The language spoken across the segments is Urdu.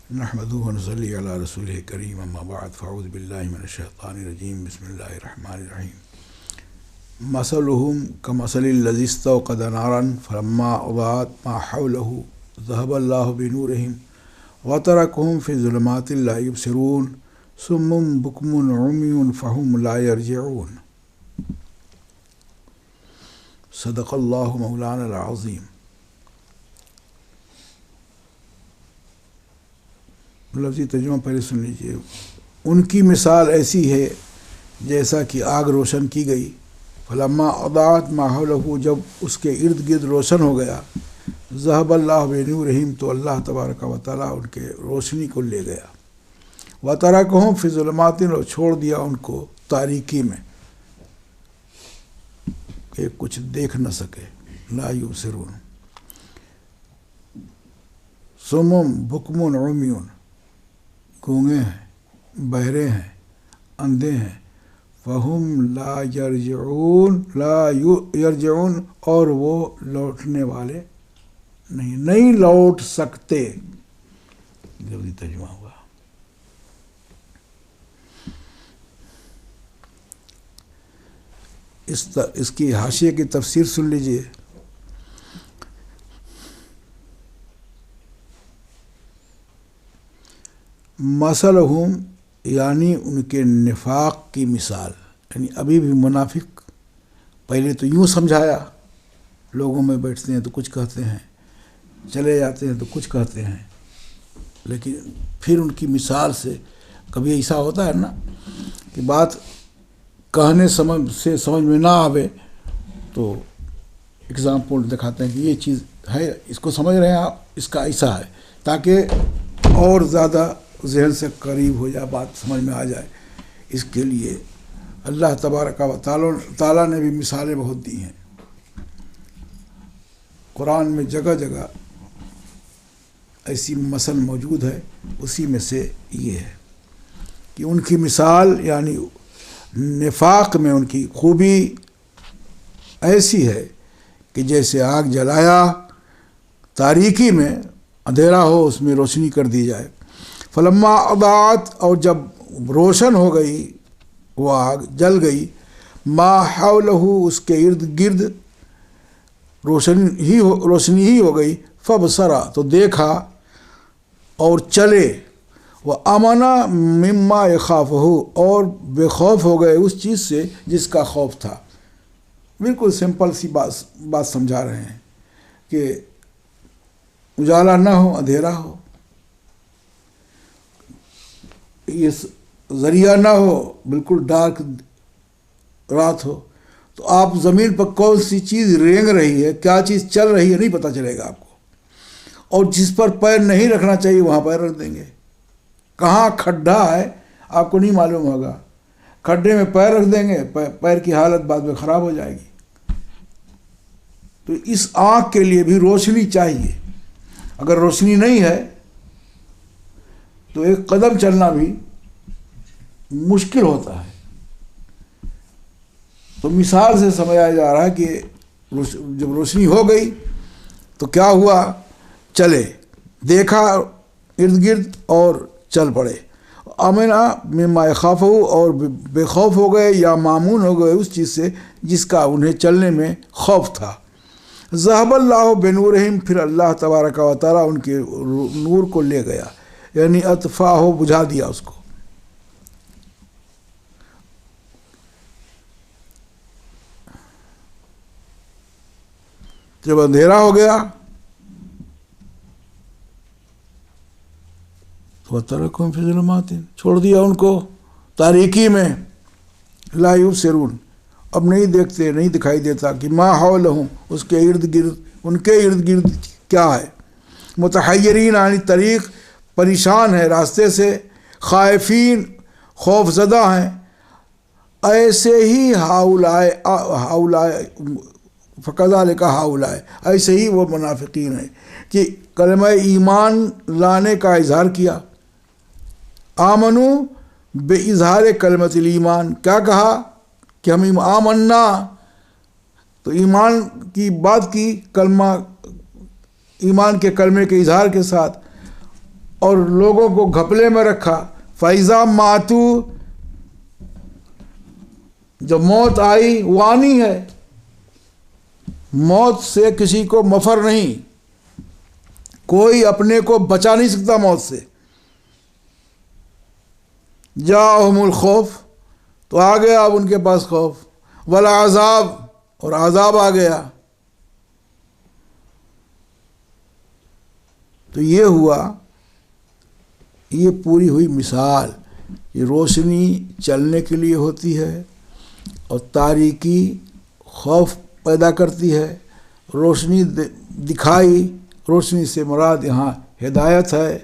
نحمدہ و نصلی علی رسولہ کریم اما بعد فاعوذ باللہ من الشیطان الرجیم بسم اللہ الرحمن الرحیم مثلهم کمثل الذی استوقد نارا فلما اضاءت ما حولہ ذهب اللہ بنورہم وترکہم فی ظلمات لا یبصرون صم بکم عمی فہم لا یرجعون۔ صدق اللہ مولانا العظیم۔ لفظی ترجمہ پہلے سن لیجیے۔ ان کی مثال ایسی ہے جیسا کہ آگ روشن کی گئی، فلما اضاءت ما حولہ، جب اس کے ارد گرد روشن ہو گیا، ذهب اللہ بنورہم، تو اللہ تبارک و تعالیٰ ان کے روشنی کو لے گیا، وترکہم فی ظلمات، اور چھوڑ دیا ان کو تاریکی میں کہ کچھ دیکھ نہ سکے، لا یبصرون، صم بکم عمی، گونگے ہیں، بہرے ہیں، اندھے ہیں، فہم لا یرجعون، اور وہ لوٹنے والے نہیں لوٹ سکتے۔ جلدی ترجمہ ہوا۔ اس کی حاشیے کی تفسیر سن لیجئے۔ مثلہم یعنی ان کے نفاق کی مثال، یعنی ابھی بھی منافق پہلے تو یوں سمجھایا، لوگوں میں بیٹھتے ہیں تو کچھ کہتے ہیں، چلے جاتے ہیں تو کچھ کہتے ہیں، لیکن پھر ان کی مثال سے کبھی ایسا ہوتا ہے نا کہ بات کہنے سمجھ میں نہ آوے تو اگزامپل دکھاتے ہیں کہ یہ چیز ہے، اس کو سمجھ رہے ہیں آپ، اس کا ایسا ہے، تاکہ اور زیادہ ذہن سے قریب ہو جائے، بات سمجھ میں آ جائے۔ اس کے لیے اللہ تبارک و تعالیٰ نے بھی مثالیں بہت دی ہیں، قرآن میں جگہ جگہ ایسی مثل موجود ہے، اسی میں سے یہ ہے کہ ان کی مثال یعنی نفاق میں ان کی خوبی ایسی ہے کہ جیسے آگ جلایا، تاریکی میں اندھیرا ہو، اس میں روشنی کر دی جائے، فلما اضاءت، اور جب روشن ہو گئی وہ آگ، جل گئی، ما حولہ، اس کے ارد گرد روشنی ہی ہو گئی، فبصرا، تو دیکھا اور چلے، وآمنا مما یخافہ، اور بے خوف ہو گئے اس چیز سے جس کا خوف تھا۔ بالکل سمپل سی بات سمجھا رہے ہیں کہ اجالا نہ ہو، اندھیرا ہو، یہ ذریعہ نہ ہو، بالکل ڈارک رات ہو، تو آپ زمین پر کون سی چیز رینگ رہی ہے، کیا چیز چل رہی ہے، نہیں پتہ چلے گا آپ کو، اور جس پر پیر نہیں رکھنا چاہیے وہاں پیر رکھ دیں گے، کہاں کھڈا ہے آپ کو نہیں معلوم ہوگا، کھڈے میں پیر رکھ دیں گے، پیر کی حالت بعد میں خراب ہو جائے گی۔ تو اس آنکھ کے لیے بھی روشنی چاہیے، اگر روشنی نہیں ہے تو ایک قدم چلنا بھی مشکل ہوتا ہے۔ تو مثال سے سمجھایا جا رہا ہے کہ جب روشنی ہو گئی تو کیا ہوا، چلے، دیکھا ارد گرد اور چل پڑے، امنا مما یخافہ، اور بے خوف ہو گئے یا مامون ہو گئے اس چیز سے جس کا انہیں چلنے میں خوف تھا۔ ذهب اللہ بنورہم، پھر اللہ تبارک و تعالیٰ ان کے نور کو لے گیا، یعنی اطفاہ، بجھا دیا اس کو۔ جب اندھیرا ہو گیا وترکہم فی ظلمات، چھوڑ دیا ان کو تاریکی میں، لا یبصرون، اب نہیں دیکھتے، نہیں دکھائی دیتا کہ ما حولہم، اس کے ارد گرد، ان کے ارد گرد کیا ہے، متحیرین عن طریق، پریشان ہے راستے سے، خائفین، خوف زدہ ہیں، ایسے ہی ہاؤلائے فکذالک ہاؤلائے، ایسے ہی وہ منافقین ہیں کہ کلمہ ایمان لانے کا اظہار کیا، آمنو بے اظہار کلمۃ الایمان، کیا کہا کہ ہم آمنا، تو ایمان کی بات کی، کلمہ ایمان کے کلمے کے اظہار کے ساتھ، اور لوگوں کو گھپلے میں رکھا. فَإِذَا مَاتُوا، جب موت آئی، وہ آنی ہے، موت سے کسی کو مفر نہیں، کوئی اپنے کو بچا نہیں سکتا موت سے. جاءہم الخوف، تو آ گیا اب ان کے پاس خوف، والعذاب، اور عذاب آ گیا. تو یہ ہوا، یہ پوری ہوئی مثال. یہ روشنی چلنے کے لیے ہوتی ہے اور تاریکی خوف پیدا کرتی ہے. روشنی دکھائی، روشنی سے مراد یہاں ہدایت ہے.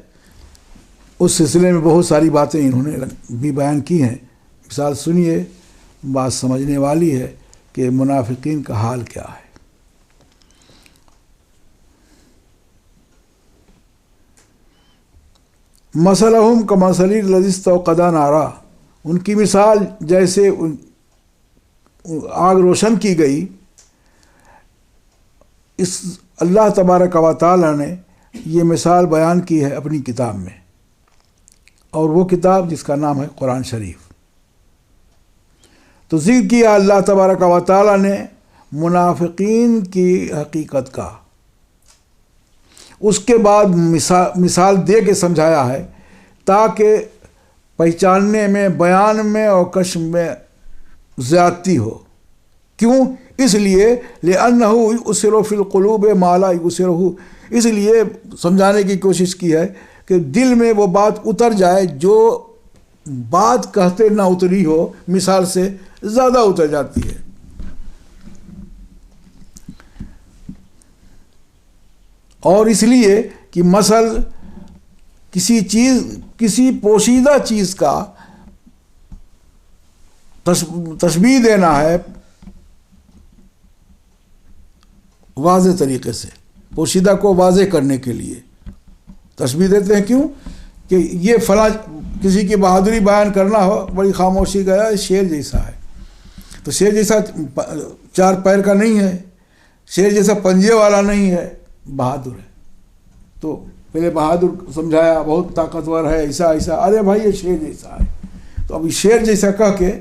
اس سلسلے میں بہت ساری باتیں انہوں نے بھی بیان کی ہیں. مثال سنیے، بات سمجھنے والی ہے کہ منافقین کا حال کیا ہے. مثلہم کمثل الذی استوقد نارا، ان کی مثال جیسے آگ روشن کی گئی. اس اللہ تبارک و تعالی نے یہ مثال بیان کی ہے اپنی کتاب میں، اور وہ کتاب جس کا نام ہے قرآن شریف. تو ذکر کیا اللہ تبارک و تعالی نے منافقین کی حقیقت کا، اس کے بعد مثال دے کے سمجھایا ہے تاکہ پہچاننے میں، بیان میں اور کشف میں زیادتی ہو. کیوں؟ اس لیے لِأَنَّهُ يُؤْثِرُ فِي الْقُلُوبِ مَا لَا يُؤْثِرُهُ، اس لیے سمجھانے کی کوشش کی ہے کہ دل میں وہ بات اتر جائے جو بات کہتے نہ اتری ہو، مثال سے زیادہ اتر جاتی ہے. اور اس لیے کہ مثل کسی پوشیدہ چیز کا تشبیہ دینا ہے واضح طریقے سے، پوشیدہ کو واضح کرنے کے لیے تشبیہ دیتے ہیں. کیوں؟ کہ یہ فلاں کسی کی بہادری بیان کرنا ہو، بڑی خاموشی گیا، شیر جیسا ہے. تو شیر جیسا 4 پیر کا نہیں ہے، شیر جیسا پنجے والا نہیں ہے، بہادر ہے. تو پہلے بہادر سمجھایا، بہت طاقتور ہے، ایسا ایسا. ارے بھائی یہ شیر جیسا ہے. تو ابھی شیر جیسا کہہ کے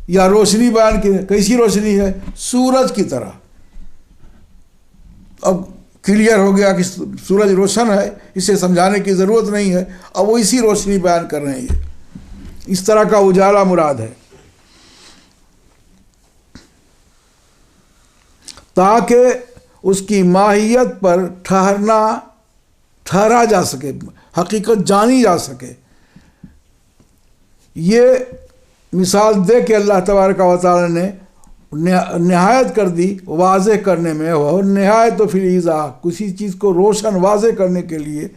یا روشنی بیان کی، کیسی روشنی ہے؟ سورج کی طرح. اب کلیئر ہو گیا کہ سورج روشن ہے، اسے سمجھانے کی ضرورت نہیں ہے. اب وہ اسی روشنی بیان کر رہے ہیں. اس طرح کا اجالا مراد ہے، تاکہ اس کی ماہیت پر ٹھہرا جا سکے، حقیقت جانی جا سکے. یہ مثال دے کے اللہ تبارک و تعالی نے نہایت کر دی واضح کرنے میں. وہ نہایت تو پھر ایضاح، کسی چیز کو روشن واضح کرنے کے لیے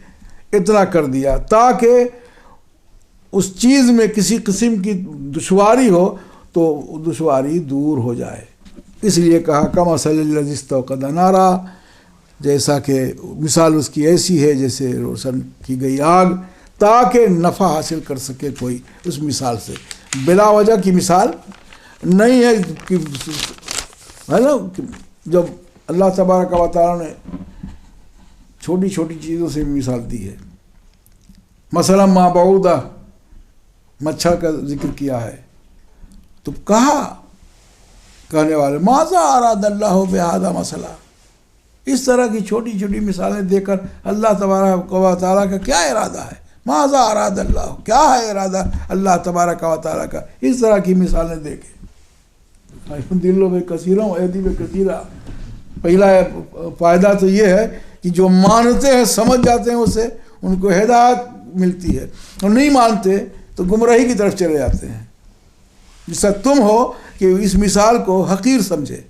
اتنا کر دیا تاکہ اس چیز میں کسی قسم کی دشواری ہو تو دشواری دور ہو جائے. اس لیے کہا کمثل الذی استوقد نارا، جیسا کہ مثال اس کی ایسی ہے جیسے روشن کی گئی آگ، تاکہ نفع حاصل کر سکے کوئی اس مثال سے. بلا وجہ کی مثال نہیں ہے کہ ہے نا. جب اللہ تبارک و تعالی نے چھوٹی چھوٹی چیزوں سے مثال دی ہے، مثلا ما بعودہ، مچھر کا ذکر کیا ہے، تو کہا کہنے والے ماذا اراد اللہ بہذا مسئلہ. اس طرح کی چھوٹی چھوٹی مثالیں دے کر اللہ تبارک و تعالیٰ کا کیا ارادہ ہے؟ ماذا اراد اللہ، کیا ہے ارادہ اللہ تبارک و تعالیٰ کا؟ اس طرح کی مثالیں دے کے دلوں میں کثیروں ایدی میں کثیرہ. پہلا فائدہ تو یہ ہے کہ جو مانتے ہیں، سمجھ جاتے ہیں اسے، ان کو ہدایت ملتی ہے، اور نہیں مانتے تو گمراہی کی طرف چلے جاتے ہیں. جس طرح تم ہو کہ اس مثال کو حقیر سمجھے.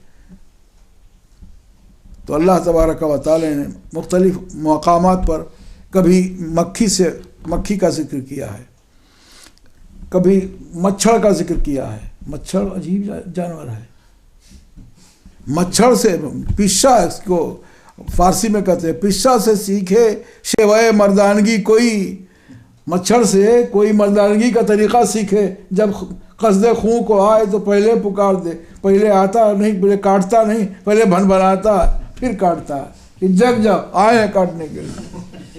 تو اللہ تبارک و تعالی نے مختلف مقامات پر کبھی مکھی کا ذکر کیا ہے، کبھی مچھر کا ذکر کیا ہے. مچھر عجیب جانور ہے. مچھر سے پشا، اس کو فارسی میں کہتے ہیں پشا سے سیکھے شیوائے مردانگی کوئی. مچھر سے کوئی مردانگی کا طریقہ سیکھے. جب قصد خون کو آئے تو پہلے پکار دے، پہلے آتا نہیں، پہلے کاٹتا نہیں، پہلے بھن بناتا پھر کاٹتا. کہ جب آئے ہیں کاٹنے کے لیے.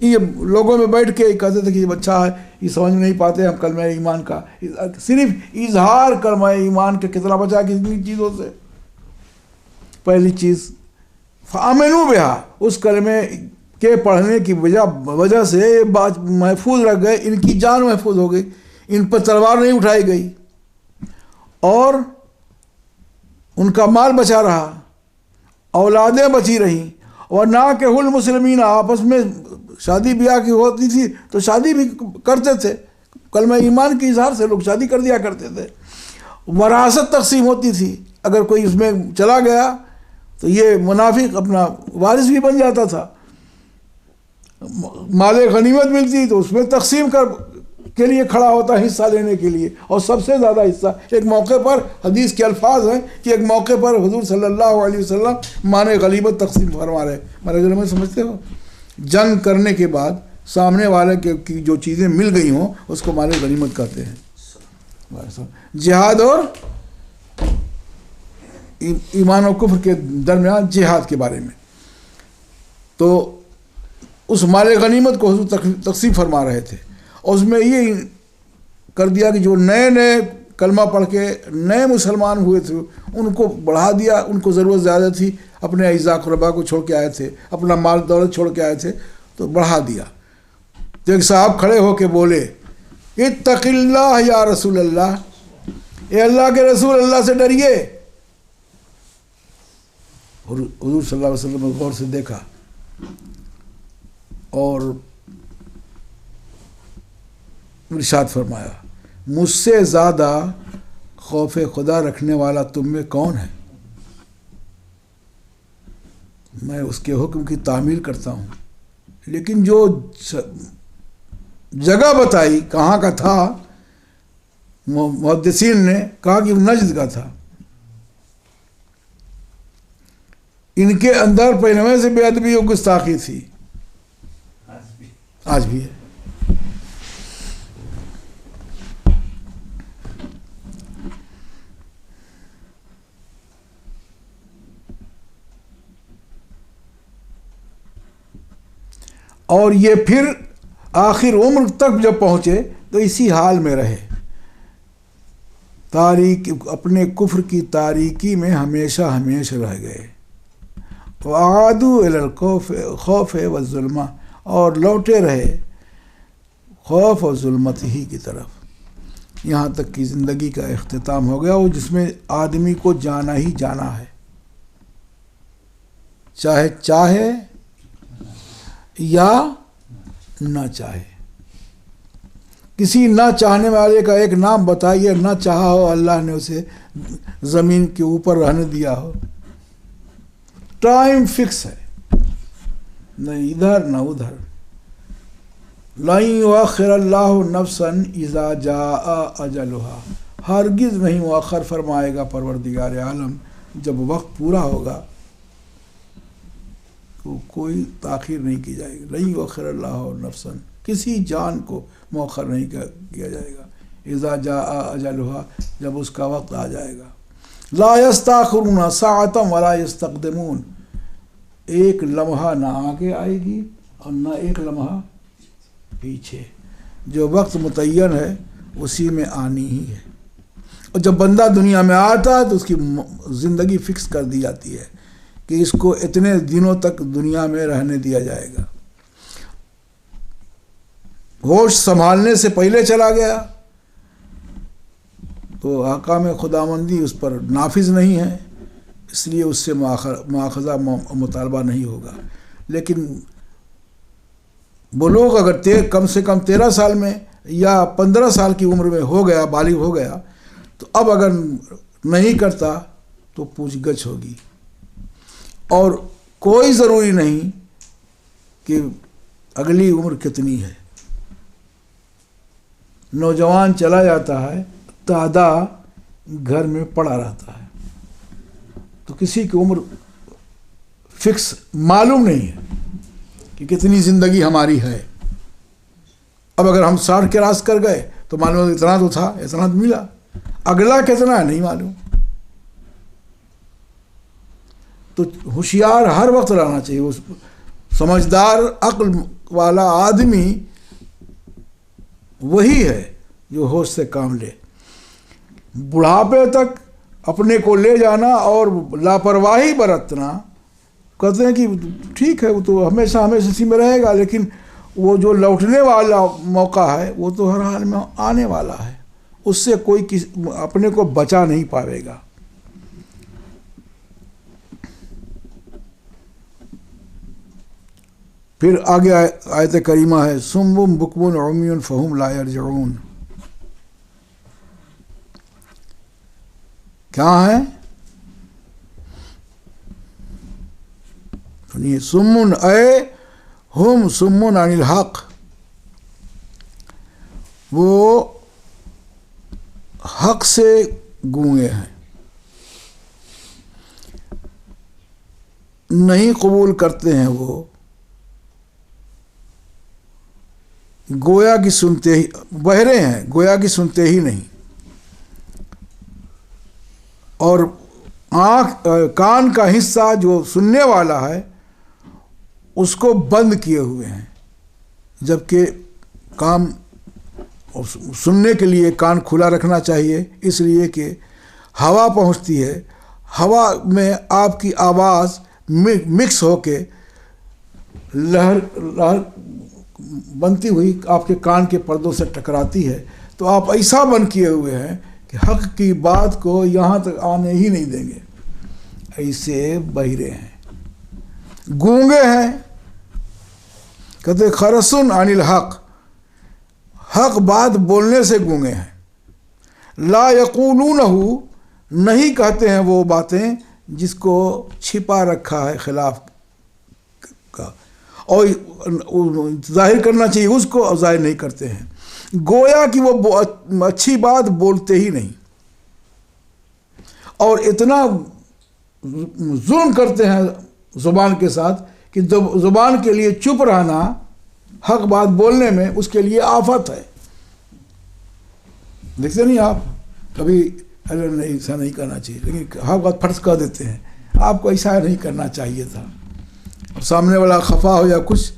یہ لوگوں میں بیٹھ کے کہتے تھے کہ یہ اچھا ہے، یہ سمجھ نہیں پاتے ہم کلمہ ایمان کا، صرف اظہار کلمہ ایمان کے کتنا بچا کتنی چیزوں سے. پہلی چیز فآمنوا بہا، اس کلمے کے پڑھنے کی وجہ سے یہ بات محفوظ رہ گئے، ان کی جان محفوظ ہو گئی، ان پر تلوار نہیں اٹھائی گئی، اور ان کا مال بچا رہا، اولادیں بچی رہیں. اور نہ کہ المسلمین، آپس میں شادی بیاہ کی ہوتی تھی تو شادی بھی کرتے تھے، کلمہ ایمان کے اظہار سے لوگ شادی کر دیا کرتے تھے. وراثت تقسیم ہوتی تھی، اگر کوئی اس میں چلا گیا تو یہ منافق اپنا وارث بھی بن جاتا تھا. مال غنیمت ملتی تو اس میں تقسیم کے لیے کھڑا ہوتا حصہ لینے کے لیے، اور سب سے زیادہ حصہ ایک موقع پر، حدیث کے الفاظ ہیں کہ ایک موقع پر حضور صلی اللہ علیہ وسلم مال غنیمت تقسیم فرما رہے. مال غنیمت سمجھتے ہو؟ جنگ کرنے کے بعد سامنے والے کی جو چیزیں مل گئی ہوں اس کو مال غنیمت کہتے ہیں. جہاد اور ایمان و کفر کے درمیان جہاد کے بارے میں، تو اس مال غنیمت کو حضور تقسیم فرما رہے تھے، اور اس میں یہ کر دیا کہ جو نئے کلمہ پڑھ کے نئے مسلمان ہوئے تھے ان کو بڑھا دیا. ان کو ضرورت زیادہ تھی، اپنے اعزاء قربا کو چھوڑ کے آئے تھے، اپنا مال دولت چھوڑ کے آئے تھے، تو بڑھا دیا. تو ایک صاحب کھڑے ہو کے بولے اتق اللہ یا رسول اللہ، اے اللہ کے رسول، اللہ سے ڈریے. حضور صلی اللہ علیہ وسلم نے غور سے دیکھا اور ارشاد فرمایا مجھ سے زیادہ خوف خدا رکھنے والا تم میں کون ہے؟ میں اس کے حکم کی تعمیل کرتا ہوں. لیکن جو جگہ بتائی کہاں کا تھا، محدثین نے کہا کہ وہ نجد کا تھا. ان کے اندر پہلے سے بے ادبی و گستاخی تھی، آج بھی ہے. اور یہ پھر آخر عمر تک جب پہنچے تو اسی حال میں رہے، اپنے کفر کی تاریکی میں ہمیشہ رہ گئے. وعادوا الی الخوف والظلمہ، اور لوٹے رہے خوف اور ظلمت ہی کی طرف، یہاں تک کہ زندگی کا اختتام ہو گیا، وہ جس میں آدمی کو جانا ہی جانا ہے، چاہے یا نہ چاہے. کسی نہ چاہنے والے کا ایک نام بتائیے، نہ چاہا ہو اللہ نے اسے زمین کے اوپر رہنے دیا ہو. ٹائم فکس ہے، نہ ادھر نہ ادھر. لن یؤخر اللہ نفسا اذا جاء اجلها، ہرگز نہیں مؤخر فرمائے گا پروردگار عالم جب وقت پورا ہوگا، تو کوئی تاخیر نہیں کی جائے گی. لن یؤخر اللہ نفسا، کسی جان کو مؤخر نہیں کیا جائے گا. اذا جاء اجلها، جب اس کا وقت آ جائے گا. لا یستاخرون ساعۃ ولا یستقدمون، ایک لمحہ نہ آگے آئے گی اور نہ ایک لمحہ پیچھے. جو وقت متعین ہے اسی میں آنی ہی ہے. اور جب بندہ دنیا میں آتا ہے تو اس کی زندگی فکس کر دی جاتی ہے کہ اس کو اتنے دنوں تک دنیا میں رہنے دیا جائے گا. ہوش سنبھالنے سے پہلے چلا گیا تو احکام خداوندی اس پر نافذ نہیں ہے، اس لیے اس سے مواخذہ مطالبہ نہیں ہوگا. لیکن وہ لوگ اگر کم سے کم 13 سال میں یا 15 سال کی عمر میں ہو گیا، بالغ ہو گیا، تو اب اگر نہیں کرتا تو پوچھ گچھ ہوگی. اور کوئی ضروری نہیں کہ اگلی عمر کتنی ہے. نوجوان چلا جاتا ہے، دادا گھر میں پڑا رہتا ہے، تو کسی کی عمر فکس معلوم نہیں ہے کہ کتنی زندگی ہماری ہے. اب اگر ہم 60 کے راس کر گئے تو معلوم اتنا تو تھا، اتنا تو ملا، اگلا کتنا ہے نہیں معلوم. تو ہوشیار ہر وقت رہنا چاہیے. سمجھدار عقل والا آدمی وہی ہے جو ہوش سے کام لے. بڑھاپے تک اپنے کو لے جانا اور لاپرواہی برتنا، کہتے ہیں کہ ٹھیک ہے وہ تو ہمیشہ اسی میں رہے گا، لیکن وہ جو لوٹنے والا موقع ہے وہ تو ہر حال میں آنے والا ہے، اس سے کوئی اپنے کو بچا نہیں پاوے گا. پھر آگے آیت کریمہ ہے صم بکم عمی فہم لا یرجعون. کیا ہے؟ سمن اے ہم سمن عن الحق، وہ حق سے گونگے ہیں، نہیں قبول کرتے ہیں. وہ گویا کی سنتے ہی، بہرے ہیں گویا کی سنتے ہی نہیں، اور کان کا حصہ جو سننے والا ہے اس کو بند کیے ہوئے ہیں، جبکہ کام سننے کے لیے کان کھلا رکھنا چاہیے، اس لیے کہ ہوا پہنچتی ہے، ہوا میں آپ کی آواز مکس ہو کے لہر بنتی ہوئی آپ کے کان کے پردوں سے ٹکراتی ہے، تو آپ ایسا بند کیے ہوئے ہیں کہ حق کی بات کو یہاں تک آنے ہی نہیں دیں گے. ایسے بہرے ہیں، گونگے ہیں. کہتے خرسن عن الحق، حق بات بولنے سے گونگے ہیں. لا یقولونہ، نہیں کہتے ہیں وہ باتیں جس کو چھپا رکھا ہے خلاف کا، اور ظاہر کرنا چاہیے اس کو، اور ظاہر نہیں کرتے ہیں. گویا کہ وہ اچھی بات بولتے ہی نہیں، اور اتنا ظلم کرتے ہیں زبان کے ساتھ کہ زبان کے لیے چپ رہنا حق بات بولنے میں اس کے لیے آفت ہے. دیکھتے نہیں آپ کبھی ارے نہیں ایسا نہیں کرنا چاہیے، لیکن حق بات فرض کر دیتے ہیں، آپ کو ایسا نہیں کرنا چاہیے تھا. اب سامنے والا خفا ہو یا کچھ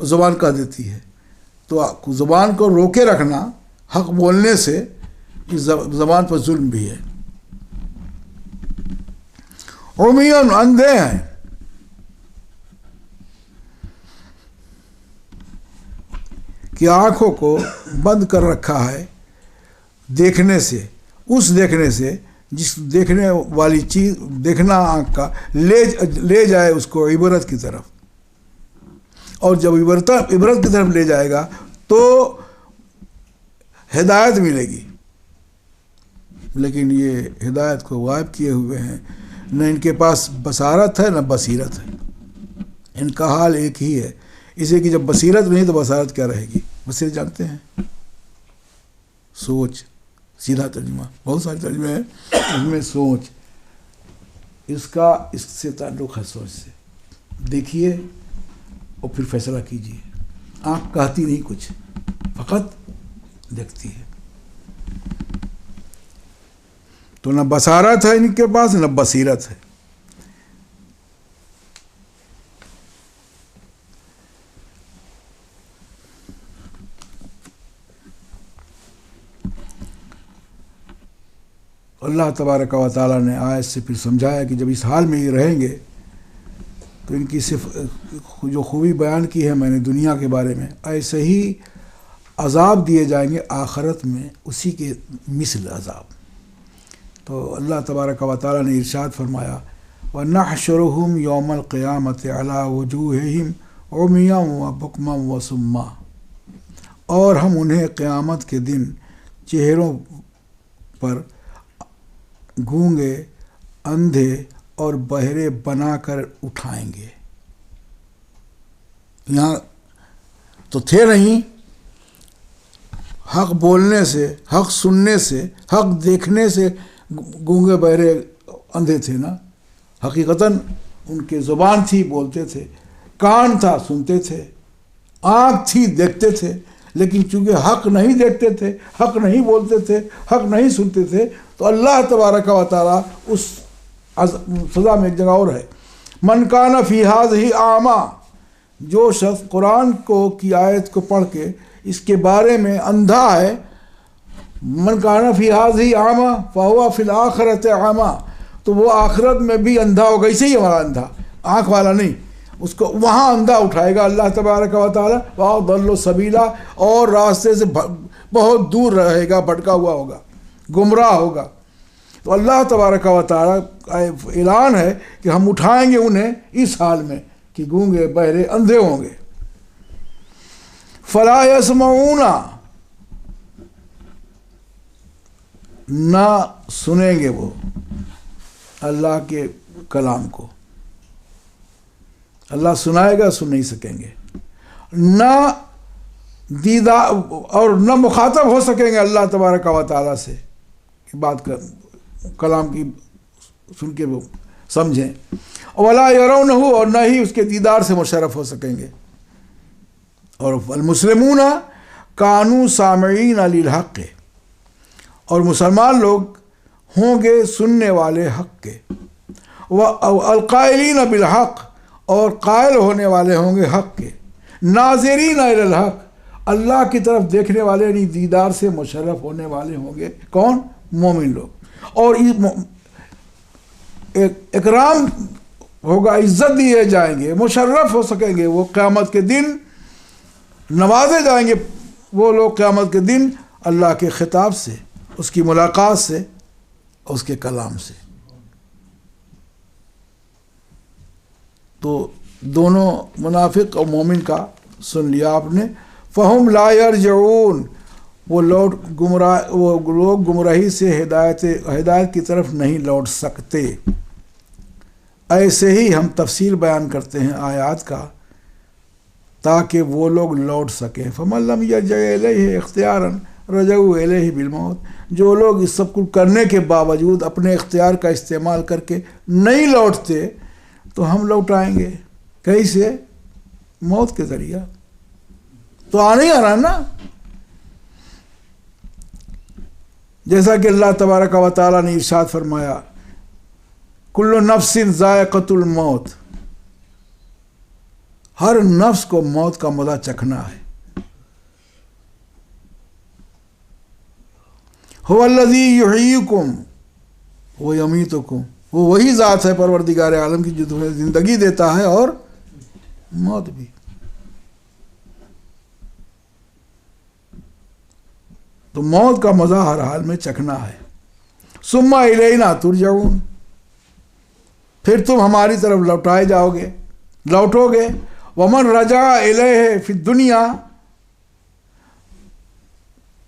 زبان کہہ دیتی ہے، تو زبان کو روکے رکھنا حق بولنے سے اس زبان پر ظلم بھی ہے. عمیون، اندھے ہیں. کہ آنکھوں کو بند کر رکھا ہے دیکھنے سے، اس دیکھنے سے جس دیکھنے والی چیز، دیکھنا آنکھ کا لے جائے اس کو عبرت کی طرف، اور جب عبرت کی طرف لے جائے گا تو ہدایت ملے گی. لیکن یہ ہدایت کو غائب کیے ہوئے ہیں، نہ ان کے پاس بصارت ہے نہ بصیرت ہے. ان کا حال ایک ہی ہے، اسے کہ جب بصیرت نہیں تو بصارت کیا رہے گی. بصیرت جانتے ہیں، سوچ، سیدھا ترجمہ، بہت سارے ترجمے ہیں اس میں سوچ، اس سے تعلق ہے. سوچ سے دیکھیے اور پھر فیصلہ کیجیے. آنکھ کہتی نہیں کچھ، فقط دیکھتی ہے. تو نہ بصارت ہے ان کے پاس نہ بصیرت ہے. اللہ تبارک و تعالیٰ نے آیت سے پھر سمجھایا کہ جب اس حال میں یہ رہیں گے تو ان کی جو خوبی بیان کی ہے میں نے دنیا کے بارے میں، ایسے ہی عذاب دیے جائیں گے آخرت میں، اسی کے مثل عذاب. تو اللہ تبارک و تعالیٰ نے ارشاد فرمایا وَنَحْشُرُهُمْ يَوْمَ الْقِيَامَةِ عَلَىٰ وُجُوهِهِمْ عُمْيًا وَبُكْمًا وَصُمًّا، اور ہم انہیں قیامت کے دن چہروں پر گونگے، اندھے اور بہرے بنا کر اٹھائیں گے. یہاں تو تھے نہیں، حق بولنے سے، حق سننے سے، حق دیکھنے سے گونگے بہرے اندھے تھے نا. حقیقتاً ان کے زبان تھی بولتے تھے، کان تھا سنتے تھے، آنکھ تھی دیکھتے تھے، لیکن چونکہ حق نہیں دیکھتے تھے، حق نہیں بولتے تھے، حق نہیں سنتے تھے، تو اللہ تبارک و تعالیٰ اس سزا میں ایک جگہ اور ہے من کان فی ہذہ اعمی، جو شخص قرآن کی آیت کو پڑھ کے اس کے بارے میں اندھا ہے، من کان فی ہذہ اعمی فہو فی الآخرۃ اعمی، تو وہ آخرت میں بھی اندھا ہوگا، اسے ہی ہمارا اندھا، آنکھ والا نہیں، اس کو وہاں اندھا اٹھائے گا اللہ تبارک و تعالیٰ، وَأَضَلُّ سَبِيلًا، اور راستے سے بہت دور رہے گا، بھٹکا ہوا ہوگا، گمراہ ہوگا۔ تو اللہ تبارک و تعالیٰ کا اعلان ہے کہ ہم اٹھائیں گے انہیں اس حال میں کہ گونگے بہرے اندھے ہوں گے۔ فَلَا يَسْمَعُونَ، نہ سنیں گے وہ اللہ کے کلام کو، اللہ سنائے گا، سن نہیں سکیں گے، نہ دیدار اور نہ مخاطب ہو سکیں گے اللہ تبارک و تعالیٰ سے بات کر، کلام کی سن کے وہ سمجھیں، ولا یرونہ، اور نہ ہی اس کے دیدار سے مشرف ہو سکیں گے۔ اور المسلمون کانوا سامعین للحق، اور مسلمان لوگ ہوں گے سننے والے حق کے، والقائلین بالحق، اور قائل ہونے والے ہوں گے حق کے، ناظرین الی الحق، اللہ کی طرف دیکھنے والے، یعنی دیدار سے مشرف ہونے والے ہوں گے، کون؟ مومن لوگ۔ اور اکرام ہوگا، عزت دیے جائیں گے، مشرف ہو سکیں گے وہ قیامت کے دن، نوازے جائیں گے وہ لوگ قیامت کے دن اللہ کے خطاب سے، اس کی ملاقات سے، اس کے کلام سے۔ تو دونوں منافق اور مومن کا سن لیا آپ نے۔ فہم لا یرجعون، وہ لوگ گمراہی سے ہدایت کی طرف نہیں لوٹ سکتے۔ ایسے ہی ہم تفصیل بیان کرتے ہیں آیات کا تاکہ وہ لوگ لوٹ سکیں۔ فمن لم یرجع الیہ اختیارا رجعوا الیہ بالموت، جو لوگ اس سب کو کرنے کے باوجود اپنے اختیار کا استعمال کر کے نہیں لوٹتے تو ہم لوٹائیں گے، کیسے؟ موت کے ذریعہ، تو آنا ہی آنا نا۔ جیسا کہ اللہ تبارک و تعالیٰ نے ارشاد فرمایا، کل نفس ذائقۃ الموت، ہر نفس کو موت کا مزہ چکھنا ہے۔ هو الذی یحییکم ویمیتکم، وہ وہی ذات ہے پروردگار عالم کی جو تمہیں زندگی دیتا ہے اور موت بھی۔ تو موت کا مزہ ہر حال میں چکھنا ہے۔ ثم الینا ترجعون، پھر تم ہماری طرف لوٹائے جاؤ گے، لوٹو گے۔ ومن رجع الیہ فی الدنیا،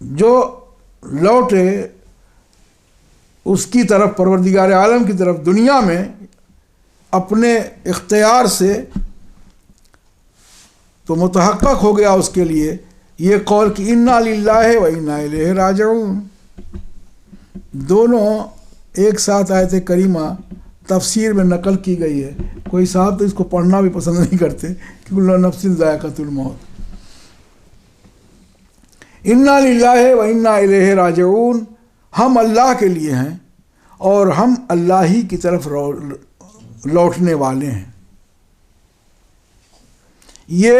جو لوٹے اس کی طرف، پروردگار عالم کی طرف دنیا میں اپنے اختیار سے، تو متحقق ہو گیا اس کے لیے یہ قول کہ انا للہ و انا الیہ راجعون۔ دونوں ایک ساتھ آیت کریمہ تفسیر میں نقل کی گئی ہے، کوئی صاحب تو اس کو پڑھنا بھی پسند نہیں کرتے کہ کل نفس ذائقۃ الموت۔ انا للہ و انا الیہ راجعون، ہم اللہ کے لیے ہیں اور ہم اللہ ہی کی طرف لوٹنے والے ہیں۔ یہ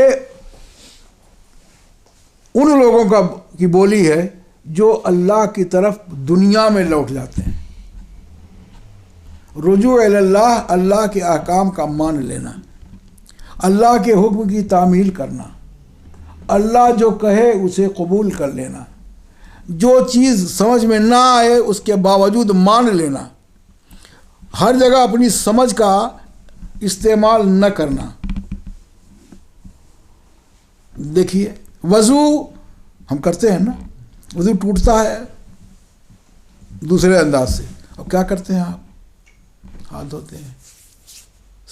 ان لوگوں کی بولی ہے جو اللہ کی طرف دنیا میں لوٹ جاتے ہیں۔ رجوع الی اللہ، اللہ کے احکام کا مان لینا، اللہ کے حکم کی تعمیل کرنا، اللہ جو کہے اسے قبول کر لینا، جو چیز سمجھ میں نہ آئے اس کے باوجود مان لینا، ہر جگہ اپنی سمجھ کا استعمال نہ کرنا۔ دیکھیے وضو ہم کرتے ہیں نا، وضو ٹوٹتا ہے دوسرے انداز سے، اور کیا کرتے ہیں آپ؟ ہاتھ دھوتے ہیں،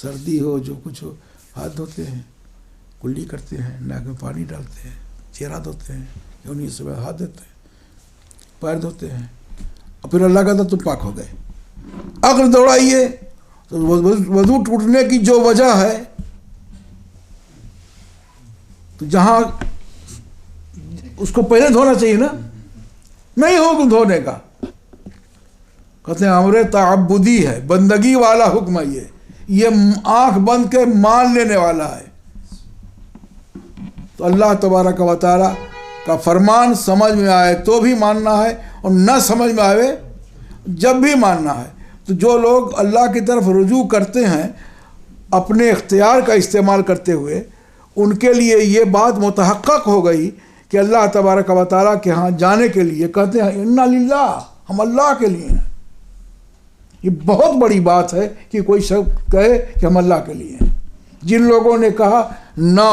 سردی ہو جو کچھ ہو ہاتھ دھوتے ہیں، کلی کرتے ہیں، ناک میں پانی ڈالتے ہیں، چہرہ دھوتے ہیں، انہیں سے ہاتھ دھوتے ہیں، پیر دھوتے ہیں، اور پھر اللہ کہتا تم پاک ہو گئے۔ عقل دوڑائیے تو وضو ٹوٹنے کی جو وجہ ہے، تو جہاں اس کو پہلے دھونا چاہیے نا، نہیں حکم دھونے کا، کہتے ہیں امر تعبدی ہے، بندگی والا حکم ہے، یہ آنکھ بند کے مان لینے والا ہے۔ تو اللہ تبارک و تعالی کا فرمان سمجھ میں آئے تو بھی ماننا ہے، اور نہ سمجھ میں آئے جب بھی ماننا ہے۔ تو جو لوگ اللہ کی طرف رجوع کرتے ہیں اپنے اختیار کا استعمال کرتے ہوئے، ان کے لیے یہ بات متحقق ہو گئی کہ اللہ تبارک و تعالیٰ کے ہاں جانے کے لیے کہتے ہیں انا للہ، ہم اللہ کے لیے ہیں۔ یہ بہت بڑی بات ہے کہ کوئی شخص کہے کہ ہم اللہ کے لیے ہیں۔ جن لوگوں نے کہا نہ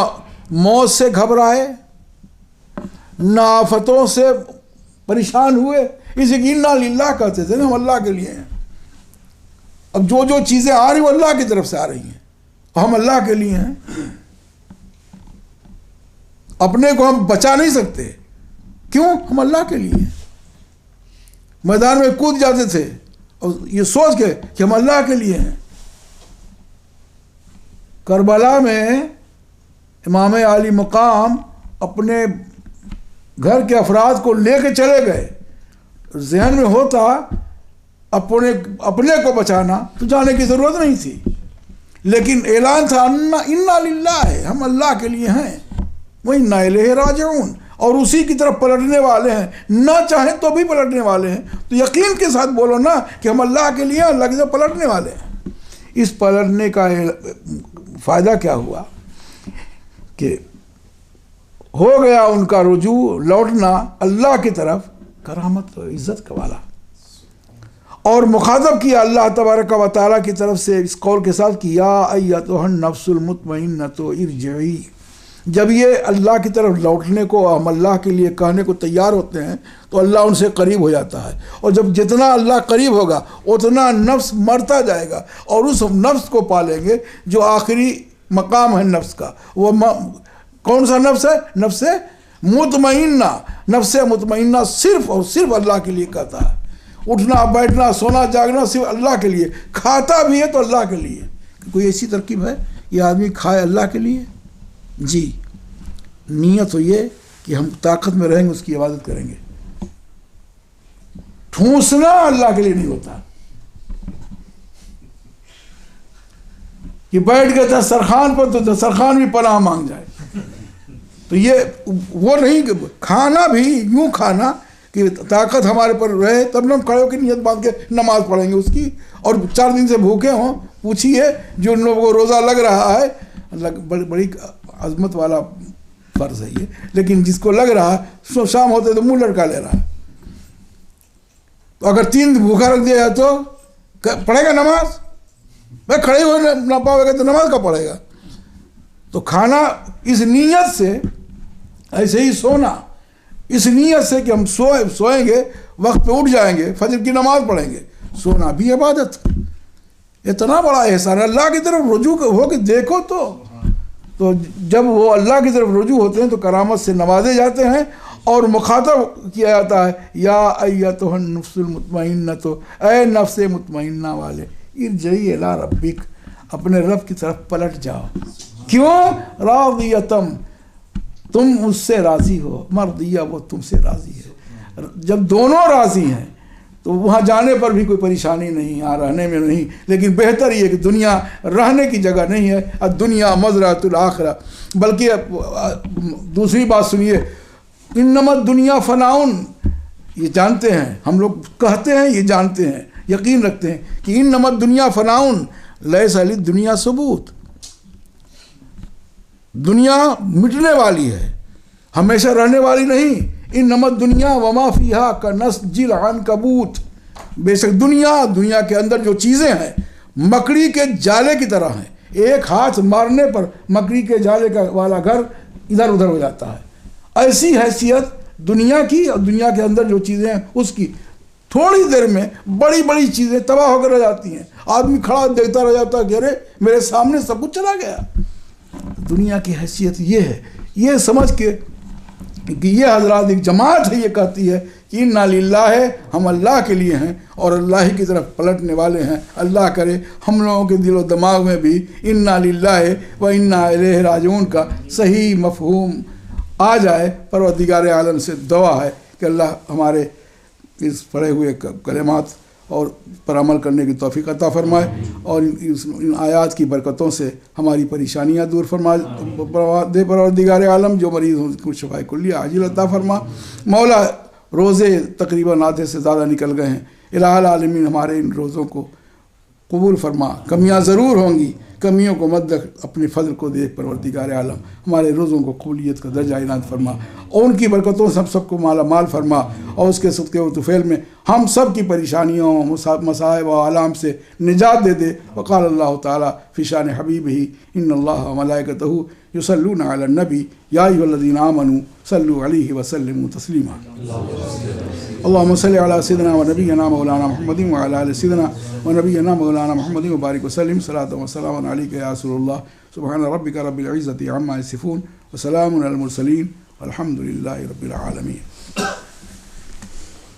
موت سے گھبرائے، نہ آفتوں سے پریشان ہوئے، اسی کی انا للہ کہتے تھے نا، ہم اللہ کے لیے ہیں۔ اب جو جو چیزیں آ رہی وہ اللہ کی طرف سے آ رہی ہیں، ہم اللہ کے لیے ہیں۔ اپنے کو ہم بچا نہیں سکتے، کیوں؟ ہم اللہ کے لیے ہیں۔ میدان میں کود جاتے تھے اور یہ سوچ کے کہ ہم اللہ کے لیے ہیں۔ کربلا میں امام عالی مقام اپنے گھر کے افراد کو لے کے چلے گئے، ذہن میں ہوتا اپنے کو بچانا تو جانے کی ضرورت نہیں تھی، لیکن اعلان تھا انا للہ ہے، ہم اللہ کے لیے ہیں، وَإِنَّا إِلَيْهِ رَاجِعُونَ، اور اسی کی طرف پلٹنے والے ہیں، نہ چاہیں تو بھی پلٹنے والے ہیں۔ تو یقین کے ساتھ بولو نا کہ ہم اللہ کے لیے ہیں، اللہ کی طرف پلٹنے والے ہیں۔ اس پلٹنے کا فائدہ کیا ہوا کہ ہو گیا ان کا رجوع، لوٹنا اللہ کی طرف، کرامت و عزت کا والا، اور مخاطب کیا اللہ تبارک و تعالیٰ کی طرف سے اس قول کے ساتھ کہ یا ایتھا النفس المطمئنۃ ارجعی۔ جب یہ اللہ کی طرف لوٹنے کو، ہم اللہ کے لیے کہنے کو تیار ہوتے ہیں تو اللہ ان سے قریب ہو جاتا ہے، اور جب جتنا اللہ قریب ہوگا اتنا نفس مرتا جائے گا، اور اس نفس کو پالیں گے جو آخری مقام ہے نفس کا۔ وہ کون سا نفس ہے؟ نفس مطمئنہ۔ نفس مطمئنہ صرف اور صرف اللہ کے لیے کہتا ہے، اٹھنا بیٹھنا سونا جاگنا صرف اللہ کے لیے، کھاتا بھی ہے تو اللہ کے لیے۔ کوئی ایسی ترکیب ہے یہ آدمی کھائے اللہ کے لیے؟ جی، نیت ہو یہ کہ ہم طاقت میں رہیں گے اس کی عبادت کریں گے۔ ٹھونسنا اللہ کے لیے نہیں ہوتا کہ بیٹھ گئے دسترخوان پر تو دسترخوان بھی پناہ مانگ جائے، تو یہ وہ نہیں کہ کھانا بھی یوں کھانا کہ طاقت ہمارے پر رہے تب ہم کھڑے ہو کے نیت باندھ کے نماز پڑھیں گے اس کی، اور 4 دن سے بھوکے ہوں۔ پوچھیے جو ان لوگوں کو روزہ لگ رہا ہے، بڑی عظمت والا فرض ہے یہ، لیکن جس کو لگ رہا ہے شام ہوتے تو منہ لڑکا لے رہا ہے، تو اگر 3 دن بھوکا رکھ دیا جائے تو پڑھے گا نماز؟ میں کھڑے ہوئے نہ پاؤ گا تو نماز کا پڑھے گا؟ تو کھانا اس نیت سے، ایسے ہی سونا اس نیت سے کہ ہم سوئیں گے، وقت پہ اٹھ جائیں گے، فجر کی نماز پڑھیں گے، سونا بھی عبادت۔ اتنا بڑا احسان ہے، اللہ کی طرف رجوع ہو کے دیکھو تو جب وہ اللہ کی طرف رجوع ہوتے ہیں تو کرامت سے نوازے جاتے ہیں، اور مخاطب کیا جاتا ہے یا ایتھا النفس المطمئنۃ، اے نفس مطمئنہ والے، ارجعی الی ربک، اپنے رب کی طرف پلٹ جاؤ۔ کیوں؟ راضیۃ، تم اس سے راضی ہو، مرضیہ، وہ تم سے راضی ہے۔ جب دونوں راضی ہیں تو وہاں جانے پر بھی کوئی پریشانی نہیں، یہاں رہنے میں نہیں، لیکن بہتر یہ کہ دنیا رہنے کی جگہ نہیں ہے، الدنیا مزرعۃ الآخرہ۔ بلکہ دوسری بات سنیے، انما الدنیا فناؤن، یہ جانتے ہیں ہم لوگ، کہتے ہیں یہ جانتے ہیں، یقین رکھتے ہیں کہ انما الدنیا فناؤن لیس للدنیا ثبوت، دنیا مٹنے والی ہے، ہمیشہ رہنے والی نہیں۔ انما الدنیا وما فیہا کنسج العنکبوت، بے شک دنیا کے اندر جو چیزیں ہیں مکڑی کے جالے کی طرح ہیں، ایک ہاتھ مارنے پر مکڑی کے جالے کا والا گھر ادھر ادھر ہو جاتا ہے۔ ایسی حیثیت دنیا کی، اور دنیا کے اندر جو چیزیں ہیں اس کی، تھوڑی دیر میں بڑی بڑی چیزیں تباہ ہو کر رہ جاتی ہیں، آدمی کھڑا دیکھتا رہ جاتا ہے کہ ارے میرے سامنے سب کچھ چلا گیا۔ دنیا کی حیثیت یہ ہے، یہ سمجھ کے کہ یہ حضرات ایک جماعت ہے، یہ کہتی ہے کہ انا للہ ہے، ہم اللہ کے لیے ہیں اور اللہ ہی کی طرف پلٹنے والے ہیں۔ اللہ کرے ہم لوگوں کے دل و دماغ میں بھی انا للہ و انا الیہ راجعون کا صحیح مفہوم آ جائے۔ پروردگار عالم سے دعا ہے کہ اللہ ہمارے اس پڑھے ہوئے کلمات اور پر عمل کرنے کی توفیق عطا فرمائے، اور ان آیات کی برکتوں سے ہماری پریشانیاں دور فرما دے پروردگار عالم۔ جو مریض ہوں ان کو شفائے کلیہ عاجل عطا فرما۔ مولا روزے تقریباً آدھے سے زیادہ نکل گئے ہیں، الہ العالمین ہمارے ان روزوں کو قبول فرما۔ کمیاں ضرور ہوں گی، کمیوں کو مت رکھ، اپنے فضل کو دیکھ پروردگار عالم، ہمارے روزوں کو قبولیت کا درجہ عنایت فرما، اور ان کی برکتوں سے سب کو مالا مال فرما، اور اس کے صدقے و طفیل میں ہم سب کی پریشانیوں، مصائب و آلام سے نجات دے دے۔ وقال اللہ تعالیٰ فی شان حبیبہ ان اللہ و ملائکتہ یصلون علی النبی یا ایھا الذین آمنوا صلوا علیہ وسلموا تسلیما۔ اللهم صل على سيدنا ونبينا مولانا محمد وعلى آل سيدنا ونبينا مولانا محمد وبارك وسلم صلاة وسلام عليك يا رسول الله سبحان ربك رب العزة عما يصفون وسلام على المرسلين والحمد لله رب العالمين۔